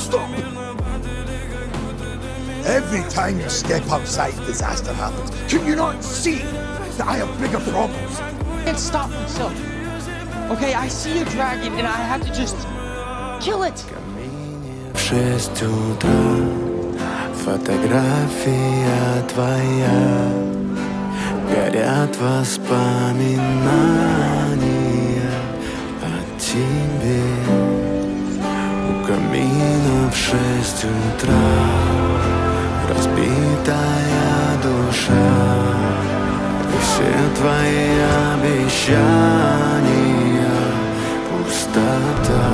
stop! Every time you step outside, disaster happens. Can you not see that I have bigger problems? I can't stop myself. Okay, I see a dragon and I have to just kill it. В 6 утра фотография твоя, горят воспоминания о тебе. У камина в 6 утра разбитая душа, и все твои обещания пустота.